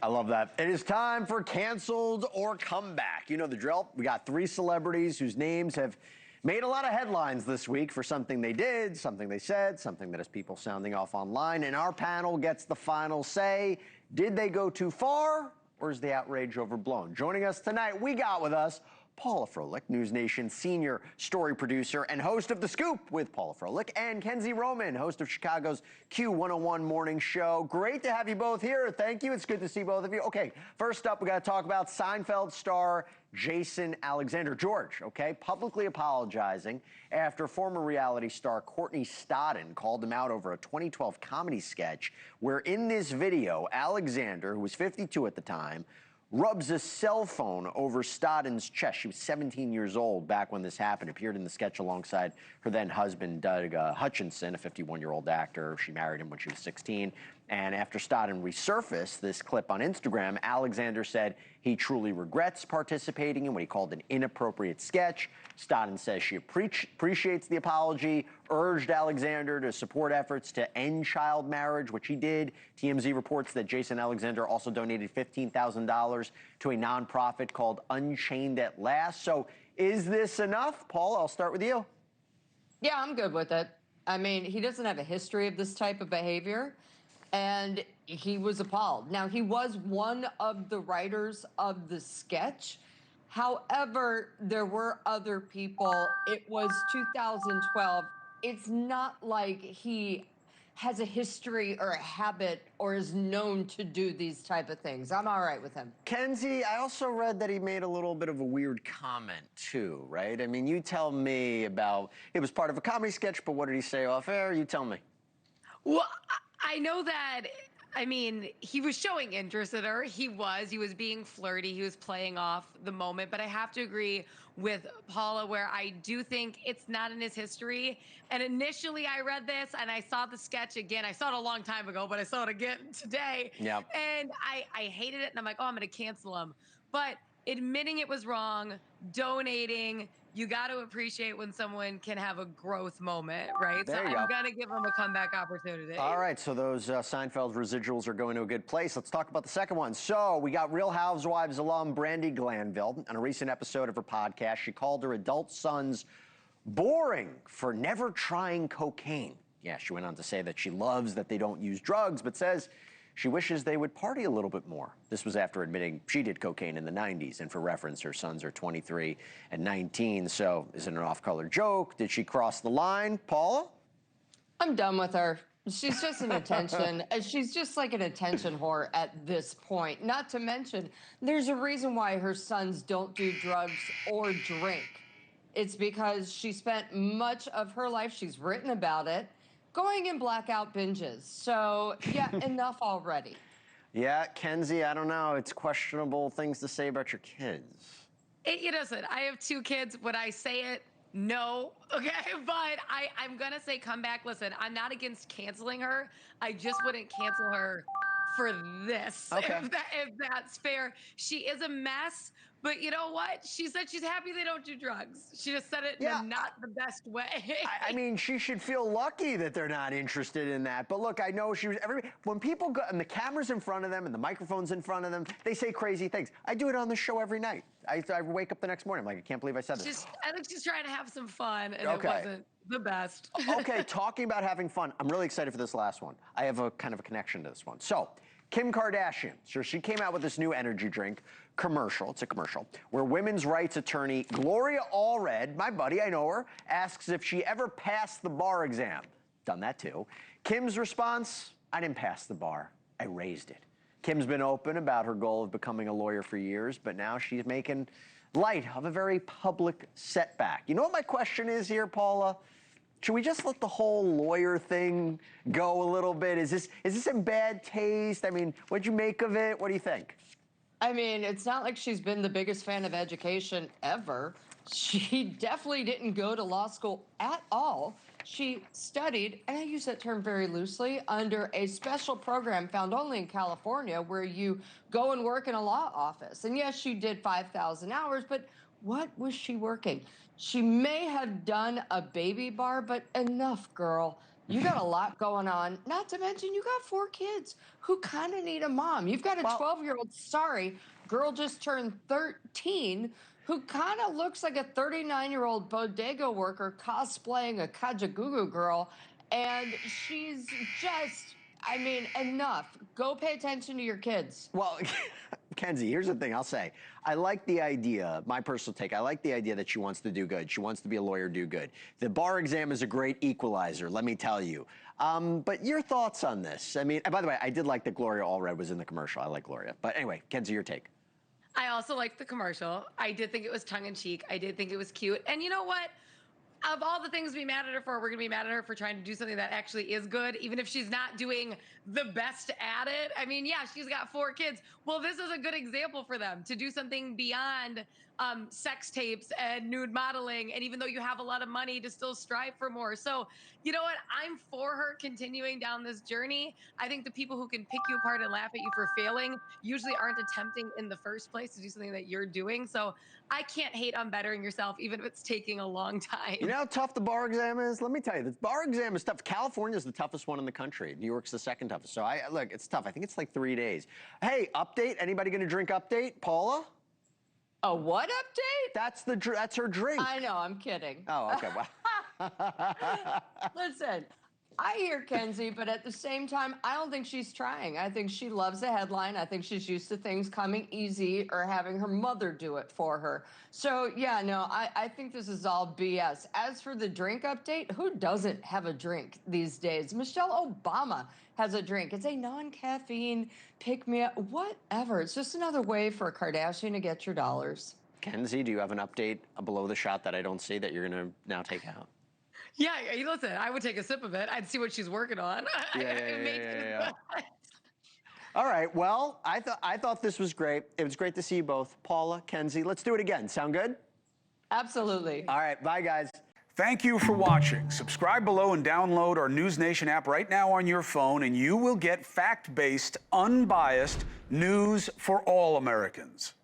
I love that. It is time for Canceled or Comeback. You know the drill. We got 3 celebrities whose names have made a lot of headlines this week for something they did, something they said, something that has people sounding off online. And our panel gets the final say. Did they go too far, or is the outrage overblown? Joining us tonight, we got with us Paula Froelich, NewsNation senior story producer and host of The Scoop with Paula Froelich, and Kenzie Roman, host of Chicago's Q101 morning show. Great to have you both here. Thank you. It's good to see both of you. Okay, first up, we got to talk about Seinfeld star Jason Alexander. George, okay, publicly apologizing after former reality star Courtney Stodden called him out over a 2012 comedy sketch where in this video, Alexander, who was 52 at the time, rubs a cell phone over Stodden's chest. She was 17 years old back when this happened, appeared in the sketch alongside her then husband, Doug Hutchinson, a 51-year-old actor. She married him when she was 16. And after Stodden resurfaced this clip on Instagram, Alexander said he truly regrets participating in what he called an inappropriate sketch. Stodden says she appreciates the apology, urged Alexander to support efforts to end child marriage, which he did. TMZ reports that Jason Alexander also donated $15,000 to a nonprofit called Unchained at Last. So is this enough? Paul, I'll start with you. Yeah, I'm good with it. I mean, he doesn't have a history of this type of behavior, and he was appalled. Now, he was one of the writers of the sketch. However, there were other people. It was 2012. It's not like he has a history or a habit or is known to do these type of things. I'm all right with him. Kenzie, I also read that he made a little bit of a weird comment too, right? I mean, you tell me about, it was part of a comedy sketch, but what did he say off air? You tell me. Well, I know that, I mean, he was showing interest in her. He was being flirty. He was playing off the moment. But I have to agree with Paula where I do think it's not in his history. And initially I read this and I saw the sketch again. I saw it a long time ago, but I saw it again today. Yeah. And I hated it. And I'm like, oh, I'm going to cancel him. But admitting it was wrong, donating, you got to appreciate when someone can have a growth moment, right? There So you I'm go. going to give him a comeback opportunity. All right, so those Seinfeld residuals are going to a good place. Let's talk about the second one. So we got Real Housewives alum Brandy Glanville. On a recent episode of her podcast, she called her adult sons boring for never trying cocaine. Yeah, she went on to say that she loves that they don't use drugs, but says she wishes they would party a little bit more. This was after admitting she did cocaine in the 90s. And for reference, her sons are 23 and 19. So is it an off-color joke? Did she cross the line? Paula? I'm done with her. She's just an attention. She's just like an attention whore at this point. Not to mention, there's a reason why her sons don't do drugs or drink. It's because she spent much of her life, she's written about it, going in blackout binges. So, yeah, enough already. Yeah, Kenzie, I don't know. It's questionable things to say about your kids. Listen, I have 2 kids. Would I say it? No. Okay. But I'm going to say come back. Listen, I'm not against canceling her. I just wouldn't cancel her for this. Okay. If that's fair. She is a mess. But you know what? She said she's happy they don't do drugs. She just said it in not the best way. I mean, she should feel lucky that they're not interested in that. But look, I know she was, when people go, and the camera's in front of them and the microphone's in front of them, they say crazy things. I do it on the show every night. I wake up the next morning, I'm like, I can't believe I said this. I think she's trying to have some fun, and it wasn't the best. Okay, talking about having fun, I'm really excited for this last one. I have a kind of a connection to this one. So, Kim Kardashian, so she came out with this new energy drink commercial, it's a commercial, where women's rights attorney Gloria Allred, my buddy, I know her, asks if she ever passed the bar exam. Done that too. Kim's response, I didn't pass the bar, I raised it. Kim's been open about her goal of becoming a lawyer for years, but now she's making light of a very public setback. You know what my question is here, Paula? Should we just let the whole lawyer thing go a little bit? Is this in bad taste? I mean, what'd you make of it? What do you think? I mean, it's not like she's been the biggest fan of education ever. She definitely didn't go to law school at all. She studied, and I use that term very loosely, under a special program found only in California where you go and work in a law office. And yes, she did 5,000 hours, but what was she working? She may have done a baby bar, but enough, girl. You got a lot going on. Not to mention, you got 4 kids who kind of need a mom. You've got a 12-year-old, sorry, girl just turned 13, who kind of looks like a 39-year-old bodega worker cosplaying a Kajagoogoo girl. And she's just, I mean, enough. Go pay attention to your kids. Well, Kenzie, here's the thing I'll say. I like the idea, my personal take, I like the idea that she wants to do good. She wants to be a lawyer, do good. The bar exam is a great equalizer, let me tell you. But your thoughts on this? I mean, and by the way, I did like that Gloria Allred was in the commercial. I like Gloria. But anyway, Kenzie, your take. I also liked the commercial. I did think it was tongue-in-cheek. I did think it was cute. And you know what? Of all the things we mad at her for, we're going to be mad at her for trying to do something that actually is good, even if she's not doing the best at it. I mean, yeah, she's got 4 kids. Well, this is a good example for them to do something beyond sex tapes and nude modeling. And even though you have a lot of money, to still strive for more. So, you know what? I'm for her continuing down this journey. I think the people who can pick you apart and laugh at you for failing usually aren't attempting in the first place to do something that you're doing. So I can't hate on bettering yourself, even if it's taking a long time. You know how tough the bar exam is? Let me tell you, the bar exam is tough. California is the toughest one in the country. New York's the second toughest. So look, it's tough. I think it's like 3 days. Hey, update. Anybody going to drink update? Paula? A what update? That's her drink. I know, I'm kidding. Oh, okay. Wow. Listen, I hear Kenzie, but at the same time, I don't think she's trying. I think she loves the headline. I think she's used to things coming easy or having her mother do it for her. So, yeah, no, I think this is all BS. As for the drink update, who doesn't have a drink these days? Michelle Obama has a drink. It's a non-caffeine pick-me-up, whatever. It's just another way for a Kardashian to get your dollars. Kenzie, do you have an update below the shot that I don't see that you're going to now take out? Yeah, listen, I would take a sip of it. I'd see what she's working on. Yeah. All right, well, I thought this was great. It was great to see you both. Paula, Kenzie, let's do it again. Sound good? Absolutely. All right, bye, guys. Thank you for watching. Subscribe below and download our NewsNation app right now on your phone, and you will get fact-based, unbiased news for all Americans.